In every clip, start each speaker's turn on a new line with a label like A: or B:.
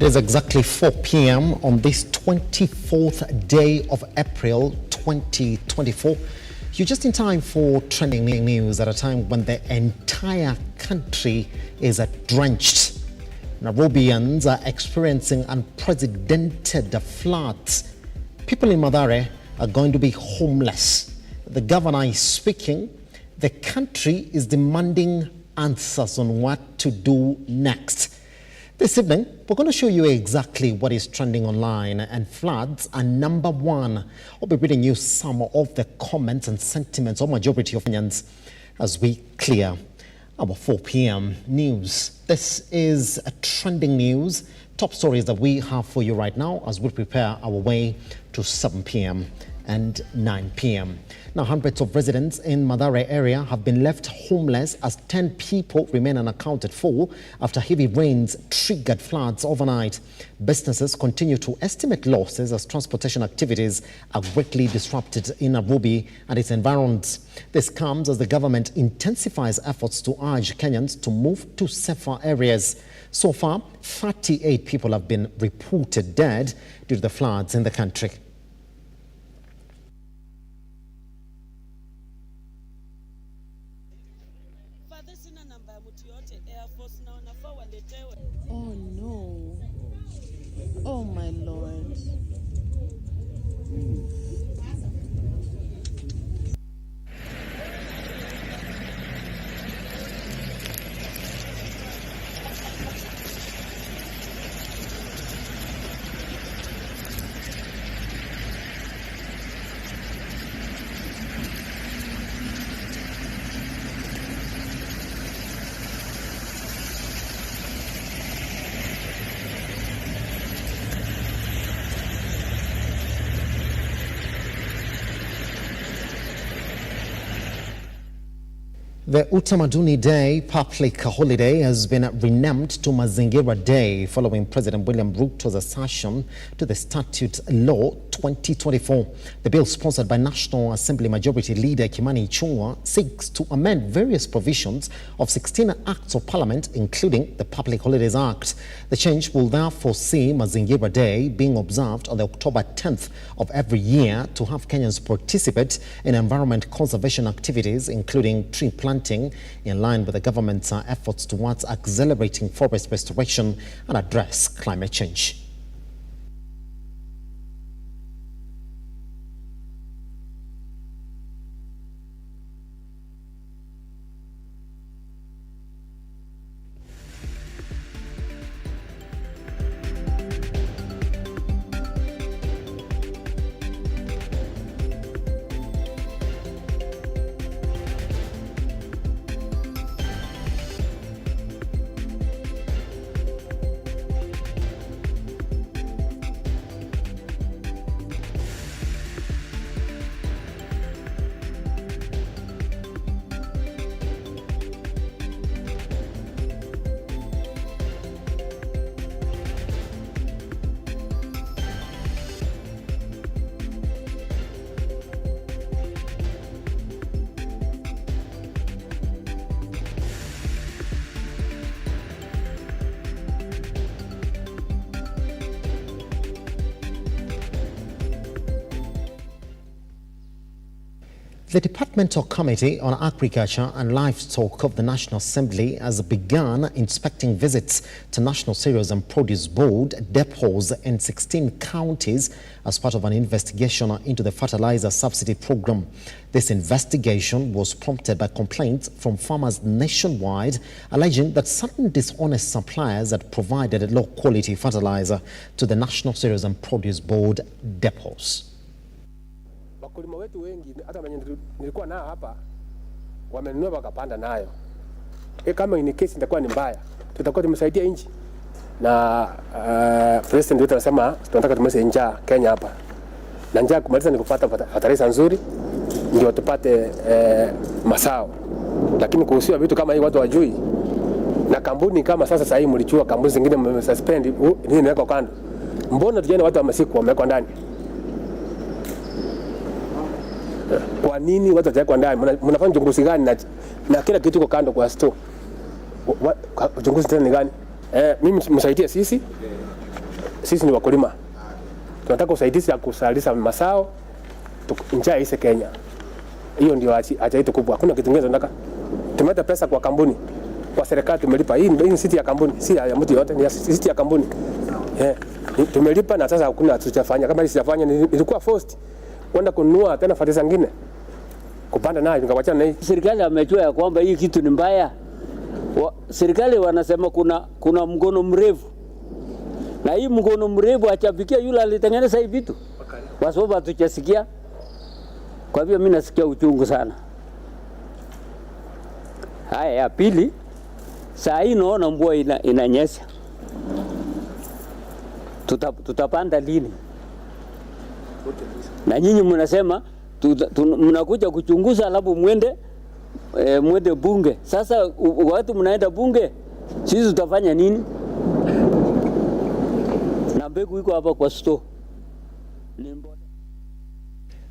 A: It is exactly 4 p.m. on this 24th day of April 2024. You're just in time for trending news at a time when the entire country is drenched. Nairobians are experiencing unprecedented floods. People in Mathare are going to be homeless. The governor is speaking. The country is demanding answers on what to do next. This evening, we're going to show you exactly what is trending online, and floods are number one. I'll be reading you some of the comments and sentiments of majority of Kenyans as we clear our 4 p.m. news. This is a trending news, top stories that we have for you right now as we prepare our way to 7 p.m. and 9 p.m. Now, hundreds of residents in Mathare area have been left homeless as 10 people remain unaccounted for after heavy rains triggered floods overnight. Businesses continue to estimate losses as transportation activities are greatly disrupted in Nairobi and its environs. This comes as the government intensifies efforts to urge Kenyans to move to safer areas. So far, 38 people have been reported dead due to the floods in the country.
B: Oh no. Oh my Lord.
A: The Utamaduni Day public holiday has been renamed to Mazingira Day following President William Ruto's assertion to the Statute Law 2024. The bill, sponsored by National Assembly Majority Leader Kimani Ichung'wah, seeks to amend various provisions of 16 Acts of Parliament, including the Public Holidays Act. The change will therefore see Mazingira Day being observed on the October 10th of every year to have Kenyans participate in environment conservation activities, including tree planting, in line with the government's efforts towards accelerating forest restoration and address climate change. The Departmental Committee on Agriculture and Livestock of the National Assembly has begun inspecting visits to National Cereals and Produce Board depots in 16 counties as part of an investigation into the fertilizer subsidy program. This investigation was prompted by complaints from farmers nationwide alleging that certain dishonest suppliers had provided low-quality fertilizer to the National Cereals and Produce Board depots.
C: Wakulima wetu wengi hata wenye nilikuwa nao hapa wamenunua wakapanda nayo. Kama in case itakuwa ni mbaya, tutakuwa tumesaidia nchi. Na president wetu anasema tunataka tumalize njaa Kenya hapa. Na njaa kumaliza ni kupata fertilizer nzuri ndio tupate masao. Lakini kuhusiwa vitu kama hii watu wajui. Na kampuni kama sasa hii mlichua kampuni zingine mmesuspend nini imewekwa kando. Mbona tujane watu wa masiku wamewekwa ndani? Kwa nini watu wajawekwa ndani? Mnafanya uchunguzi gani na kila kitu kwa kando kwa store? Uchunguzi tena ni gani? Mimi msaidie sisi sisi ni wakulima, tunataka usaidizi ya kusalisha masao njaa ise Kenya. Hiyo ndio haja yetu kubwa. Hakuna kitu kingine tunataka. Tumeleta pesa kwa kampuni, kwa serikali tumelipa. Hii ni siti ya kampuni, si ya mtu yote, ni siti ya kampuni. Tumelipa na sasa hakuna tutafanya. Kama sijafanya nilikuwa forced kwenda kununua tena fertilizer nyingine kupanda nayo, nikawachana na hii.
D: Serikali amejua ya kwamba hii kitu ni mbaya. Serikali wanasema kuna mkono mrefu, na hii mkono mrefu achafikia yule alitengeneza hii vitu, kwa sababu hatuchasikia. Kwa hivyo mimi nasikia uchungu sana. Haya, ya pili, saa hii naona mvua inanyesha. Tutapanda lini? Na nyinyi mnasema mnakuja kuchunguza alafu mwende bunge. Sasa wakati mnaenda bunge, sisi tutafanya nini? Na mbegu iko hapa kwa store.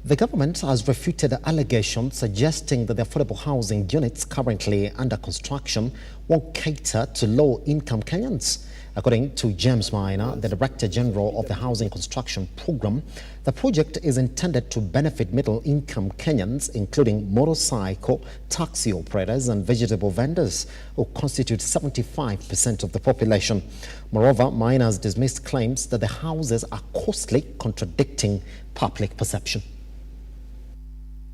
A: The government has refuted allegations suggesting that the affordable housing units currently under construction won't cater to low-income Kenyans. According to James Maina, the Director General of the Housing Construction Program, the project is intended to benefit middle-income Kenyans, including motorcycle, taxi operators and vegetable vendors, who constitute 75% of the population. Moreover, Maina has dismissed claims that the houses are costly, contradicting public perception.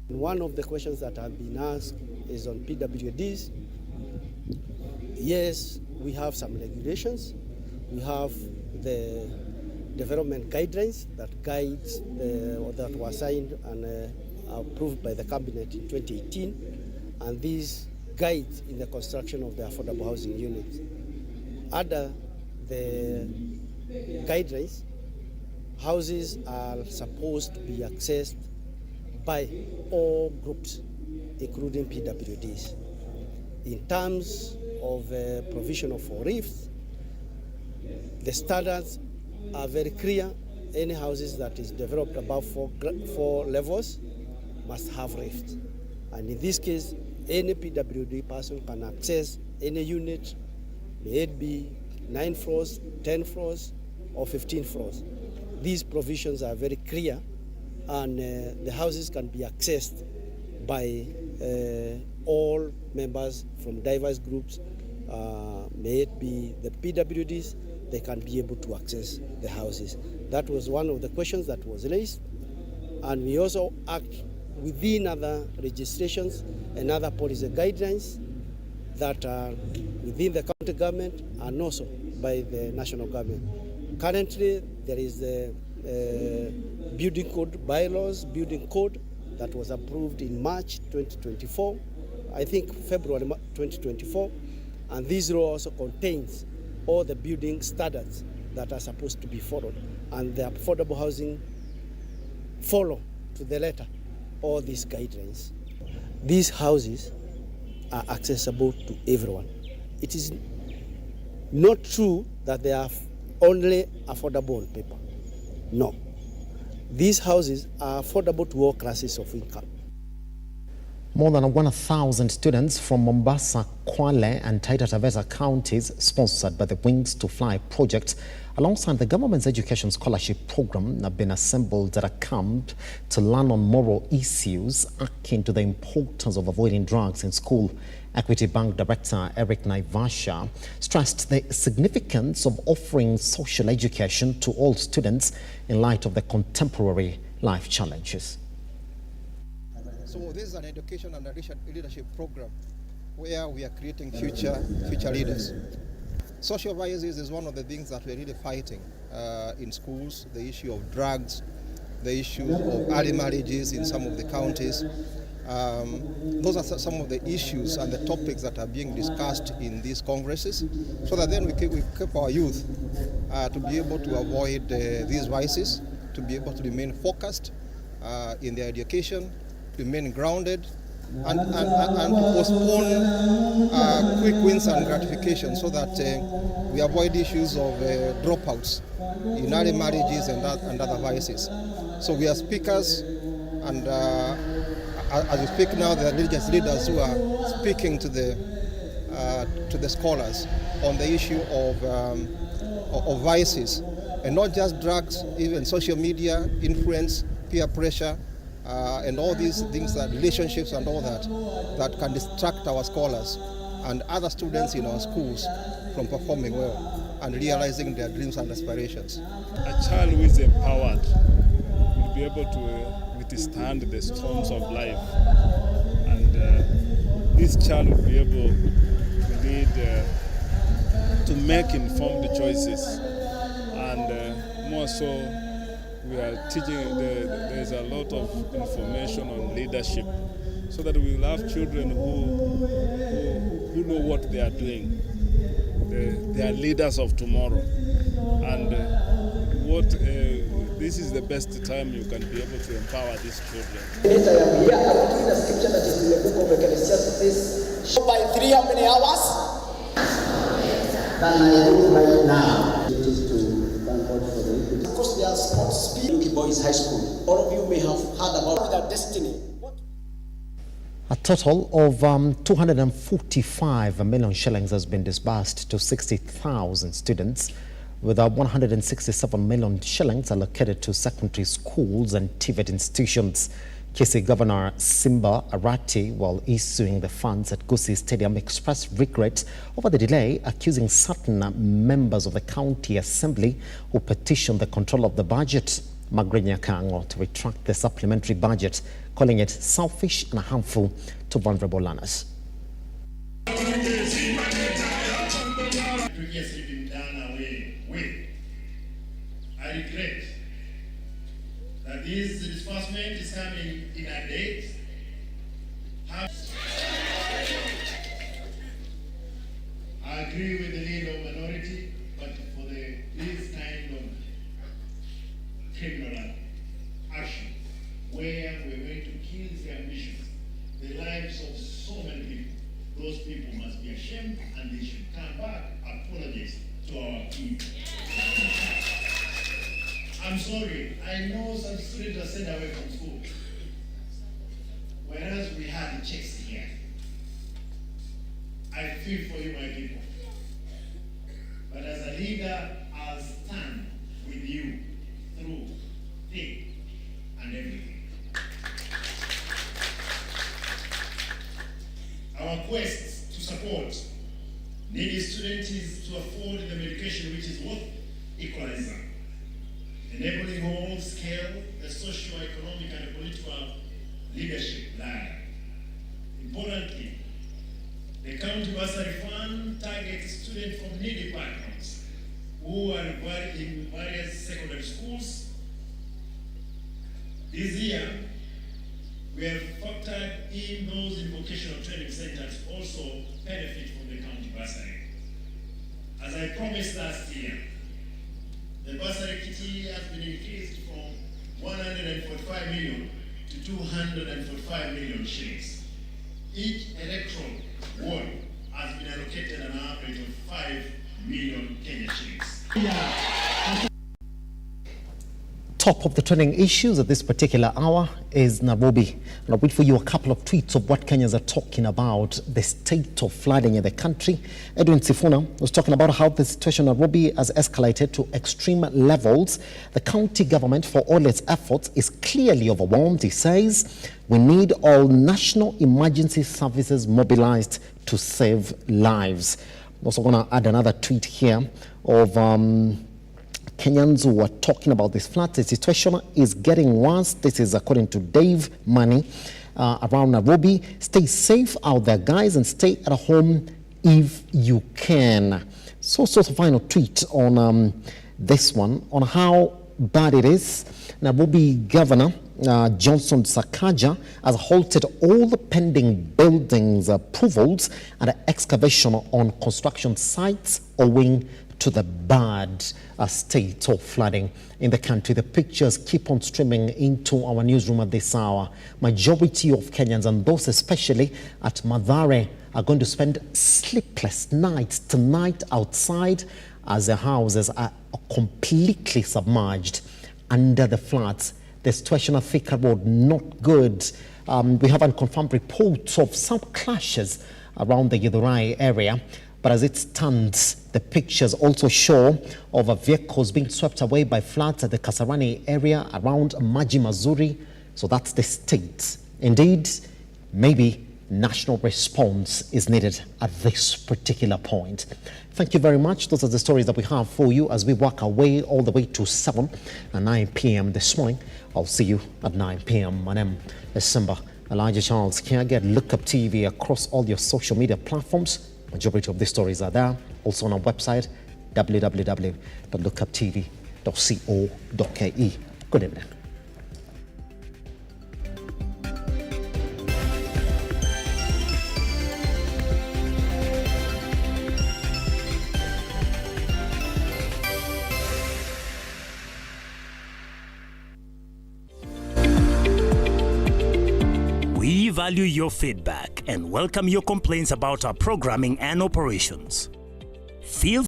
E: One of the questions that have been asked is on PWDs. Yes, we have some regulations. We have the development guidelines that guides or that were signed and approved by the cabinet in 2018, and these guides in the construction of the affordable housing units. Under the guidelines, houses are supposed to be accessed by all groups, including PWDs. In terms of provision for rifts, the standards are very clear. Any houses that is developed above four levels must have rifts. And in this case, any PWD person can access any unit, may it be 9 floors, 10 floors, or 15 floors. These provisions are very clear, and the houses can be accessed by all members from diverse groups. May it be the PWDs, they can be able to access the houses. That was one of the questions that was raised. And we also act within other registrations and other policy guidelines that are within the county government and also by the national government. Currently, there is the building code bylaws, building code that was approved in March 2024, I think February 2024, and this law also contains all the building standards that are supposed to be followed, and the affordable housing follow to the letter all these guidelines. These houses are accessible to everyone. It is not true that they are only affordable on paper. No. These houses are affordable to all classes of income.
A: More than 1,000 students from Mombasa, Kwale and Taita Taveta counties, sponsored by the Wings to Fly project, alongside the government's education scholarship program, have been assembled at a camp to learn on moral issues akin to the importance of avoiding drugs in school. Equity Bank Director Eric Naivasha stressed the significance of offering social education to all students in light of the contemporary life challenges.
F: So this is an education and a leadership program where we are creating future leaders. Social violence is one of the things that we're really fighting in schools, the issue of drugs, the issue of early marriages in some of the counties. Those are some of the issues and the topics that are being discussed in these congresses, so that then we keep our youth to be able to avoid these vices, to be able to remain focused in their education, remain grounded, and to postpone quick wins and gratification, so that we avoid issues of dropouts in early marriages and other vices. So we are speakers, and as we speak now, there are religious leaders who are speaking to the scholars on the issue of vices And not just drugs, even social media, influence, peer pressure, and all these things, that relationships and all that can distract our scholars and other students in our schools from performing well and realizing their dreams and aspirations.
G: A child who is empowered will be able to withstand the storms of life, and this child will be able to make informed choices, and more so we are teaching, there's a lot of information on leadership, so that we will have children who know what they are doing. They are leaders of tomorrow, and this is the best time you can be able to empower these children.
H: By 3 how many hours? Than I do right now. It is to thank God for the Of course, there are sports. Lucky Boys High School. All of you may have heard about their destiny.
A: A total of 245 million shillings has been disbursed to 60,000 students, with 167 million shillings allocated to secondary schools and TVET institutions. Kisii Governor Simba Arati, while issuing the funds at Gusii Stadium, expressed regret over the delay, accusing certain members of the county assembly who petitioned the control of the budget, Magrinya Kango, to retract the supplementary budget, calling it selfish and harmful to vulnerable learners.
I: Previously been done away with. I regret that this disbursement is coming in a date. I agree with the leader of minority, but for this kind of criminal action, where we're going to kill the ambitions, the lives of so many people, those people must be ashamed and they should come back, apologize to our people. I'm sorry, I know some students are sent away from school, whereas we had the checks here. I feel for you, my people. But as a leader, I'll stand with you through thick and everything. Our quest to support needy students is to afford the medication which is worth equalizer, enabling all scale the socio-economic and political leadership ladder. Importantly, the county bursary fund targets students from needy backgrounds who are in various secondary schools. This year, we have factored in those in vocational training centers also benefit from the county bursary. As I promised last year, the bursary kitty has been increased from 145 million to 245 million shillings. Each electoral ward has been allocated an average of 5 million Kenya shillings.
A: Top of the trending issues at this particular hour is Nairobi. And I'll read for you a couple of tweets of what Kenyans are talking about the state of flooding in the country. Edwin Sifuna was talking about how the situation in Nairobi has escalated to extreme levels. The county government, for all its efforts, is clearly overwhelmed. He says, we need all national emergency services mobilized to save lives. I'm also going to add another tweet here of Kenyans who are talking about this flood. The situation is getting worse. This is according to Dave Money around Nairobi. Stay safe out there, guys, and stay at home if you can. So a final tweet on this one, on how bad it is. Nairobi Governor Johnson Sakaja has halted all the pending buildings approvals and excavation on construction sites owing to the bad state of flooding in the country. The pictures keep on streaming into our newsroom at this hour. Majority of Kenyans, and those especially at Mathare, are going to spend sleepless nights tonight outside as their houses are completely submerged under the floods. The situation at Thika Road, not good. We have unconfirmed reports of some clashes around the Githurai area. But as it stands, the pictures also show of vehicles being swept away by floods at the Kasarani area around Maji Mazuri. So that's the state. Indeed, maybe national response is needed at this particular point. Thank you very much. Those are the stories that we have for you as we work our way all the way to 7 and 9 p.m. this morning. I'll see you at 9 p.m. My name is Simba Elijah Charles. Can I get Lookuptv across all your social media platforms? Majority of these stories are there. Also on our website, www.lookuptv.co.ke. Good evening.
J: We value your feedback and welcome your complaints about our programming and operations. Feel